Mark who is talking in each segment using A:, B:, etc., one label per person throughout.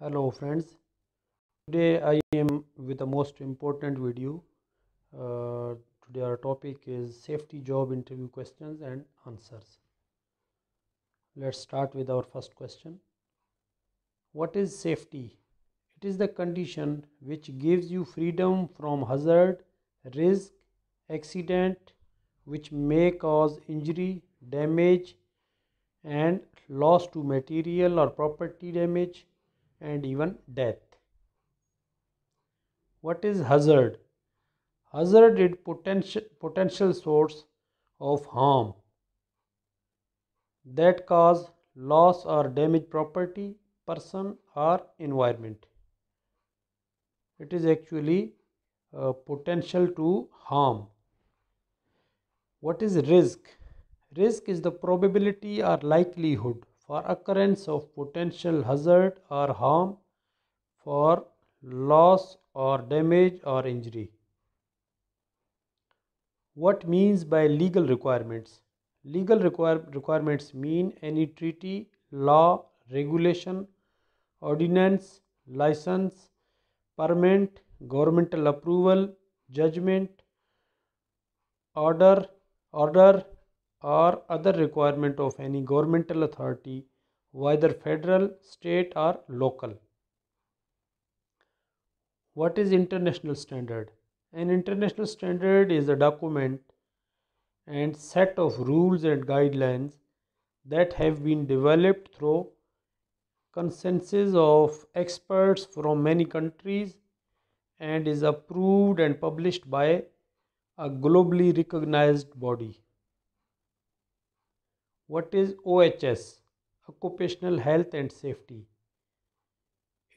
A: Hello friends, today I am with the most important video. Uh, Today our topic is safety job interview questions and answers. Let's start with our first question. What is safety? It is the condition which gives you freedom from hazard, risk, accident which may cause injury, damage and loss to material or property damage and even death. What is hazard? Hazard is potential source of harm that cause loss or damage property, person or environment. It is actually potential to harm. What is risk? Risk is the probability or likelihood for occurrence of potential hazard or harm for loss or damage or injury. What means by legal requirements? Legal requirements mean any treaty, law, regulation, ordinance, license, permit, governmental approval, judgment, order, order, or other requirement of any governmental authority, whether federal, state, or local. What is international standard? An international standard is a document and set of rules and guidelines that have been developed through consensus of experts from many countries and is approved and published by a globally recognized body. What is OHS? Occupational Health and Safety.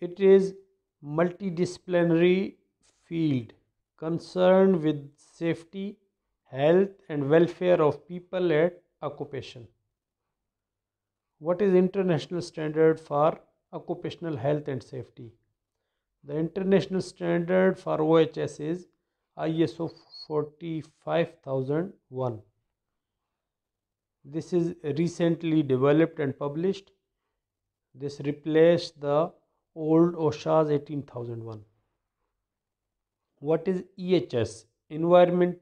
A: It is multidisciplinary field concerned with safety, health and welfare of people at occupation. What is international standard for occupational health and safety? The international standard for OHS is ISO 45001. This is recently developed and published. This replaced the old OSHA's 18001. What is EHS? Environment,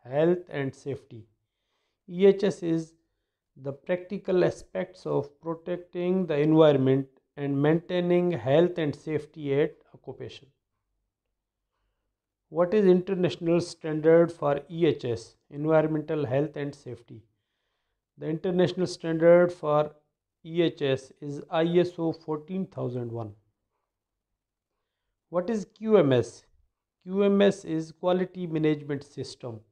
A: Health and Safety. EHS is the practical aspects of protecting the environment and maintaining health and safety at occupation. What is international standard for EHS, environmental health and safety? The international standard for EHS is ISO 14001. What is QMS? QMS is quality management system,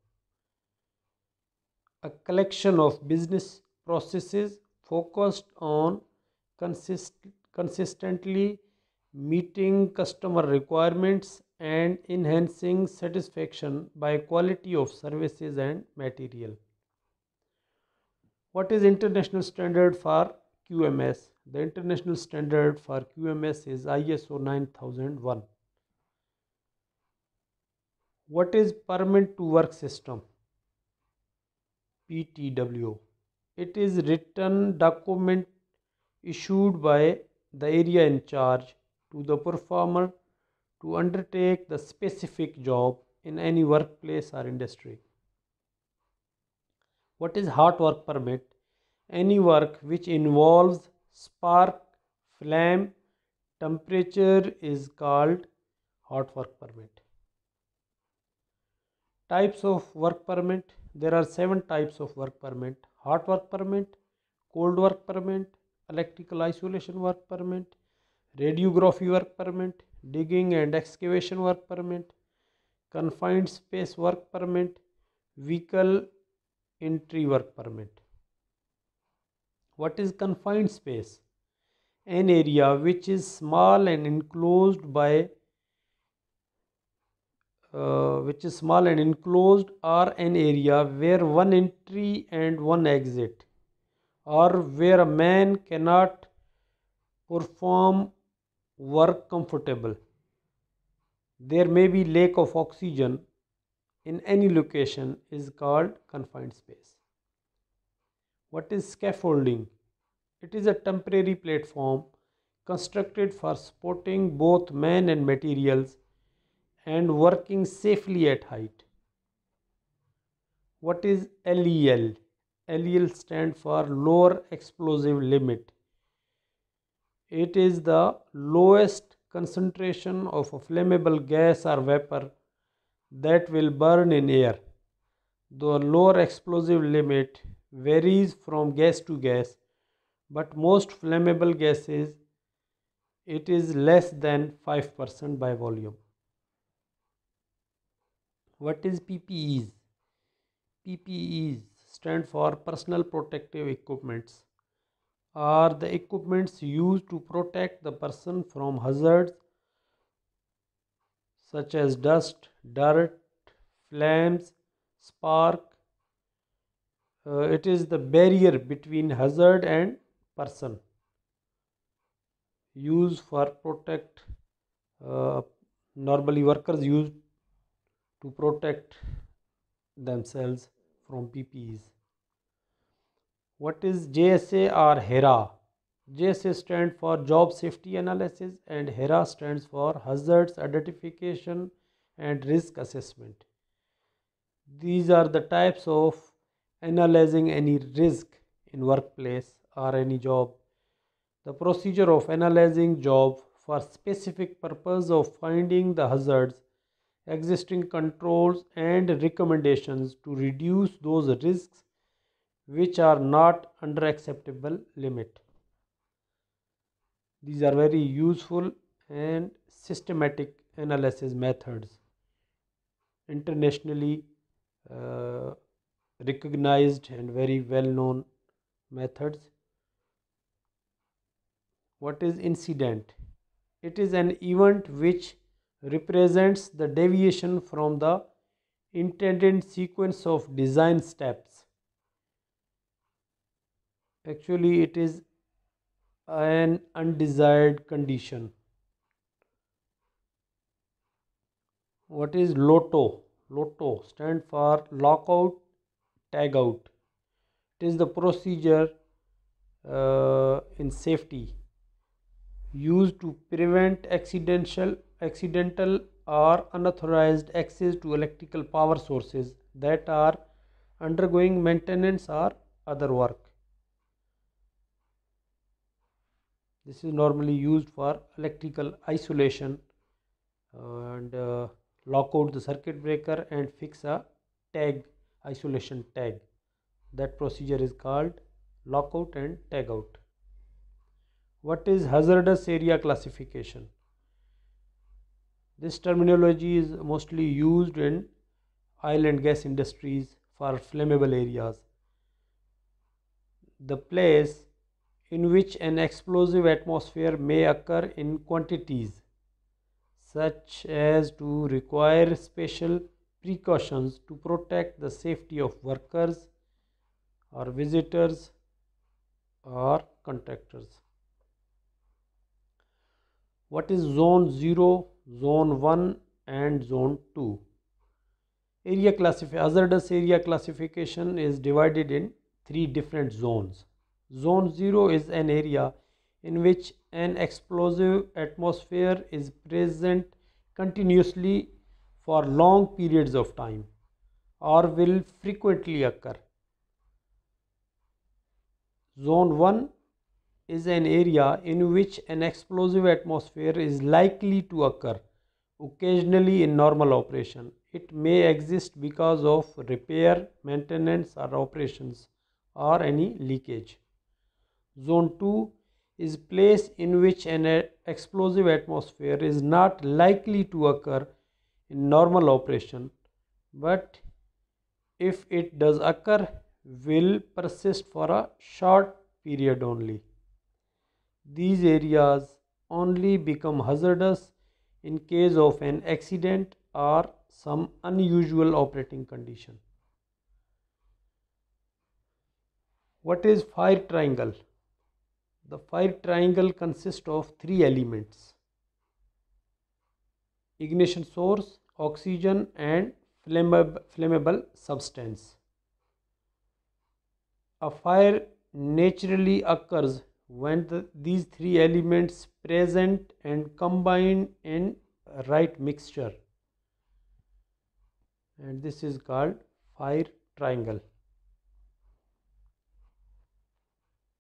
A: a collection of business processes focused on consistently meeting customer requirements and enhancing satisfaction by quality of services and material. What is international standard for QMS? The international standard for QMS is ISO 9001. What is permit to work system? PTW. It is written document issued by the area in charge to the performer to undertake the specific job in any workplace or industry. What is hot work permit? Any work which involves spark, flame, temperature is called hot work permit. Types of work permit. There are 7 types of work permit: hot work permit, cold work permit, electrical isolation work permit, radiography work permit, digging and excavation work permit, confined space work permit, vehicle entry work permit. What is confined space? An area which is small and enclosed by or an area where one entry and one exit, or where a man cannot perform work comfortable. There may be lack of oxygen in any location is called confined space. What is scaffolding? It is a temporary platform constructed for supporting both men and materials and working safely at height. What is LEL? LEL stands for lower explosive limit. It is the lowest concentration of a flammable gas or vapor that will burn in air. The lower explosive limit varies from gas to gas, but most flammable gases it is less than 5% by volume. What is PPEs? PPEs stand for personal protective equipments, are the equipments used to protect the person from hazards such as dust, dirt, flames, spark. It is the barrier between hazard and person used for protect. uh, Normally workers use to protect themselves from PPEs. What is JSA or HERA? JSA stands for Job Safety Analysis and HERA stands for Hazards Identification and Risk Assessment. These are the types of analyzing any risk in workplace or any job. The procedure of analyzing job for specific purpose of finding the hazards, existing controls and recommendations to reduce those risks which are not under acceptable limit. These are very useful and systematic analysis methods, internationally uh, recognized and very well known methods. What is incident? It is an event which represents the deviation from the intended sequence of design steps. Actually, it is an undesired condition. What is LOTO? LOTO stands for lockout tagout. It is the procedure in safety used to prevent accidental or unauthorized access to electrical power sources that are undergoing maintenance or other work. This is normally used for electrical isolation and lock out the circuit breaker and fix a tag, isolation tag. That procedure is called lockout and tagout. What is hazardous area classification? This terminology is mostly used in oil and gas industries for flammable areas. The place in which an explosive atmosphere may occur in quantities such as to require special precautions to protect the safety of workers or visitors or contractors. What is zone 0, zone 1 and zone 2? Hazardous area classification is divided in 3 different zones. Zone 0 is an area in which an explosive atmosphere is present continuously for long periods of time or will frequently occur. Zone 1 is an area in which an explosive atmosphere is likely to occur occasionally in normal operation. It may exist because of repair, maintenance or operations or any leakage. Zone 2 is place in which an explosive atmosphere is not likely to occur in normal operation, but if it does occur, will persist for a short period only. These areas only become hazardous in case of an accident or some unusual operating condition. What is fire triangle? The fire triangle consists of 3 elements: ignition source, oxygen and flammable substance. A fire naturally occurs when these three elements present and combine in a right mixture, and this is called fire triangle.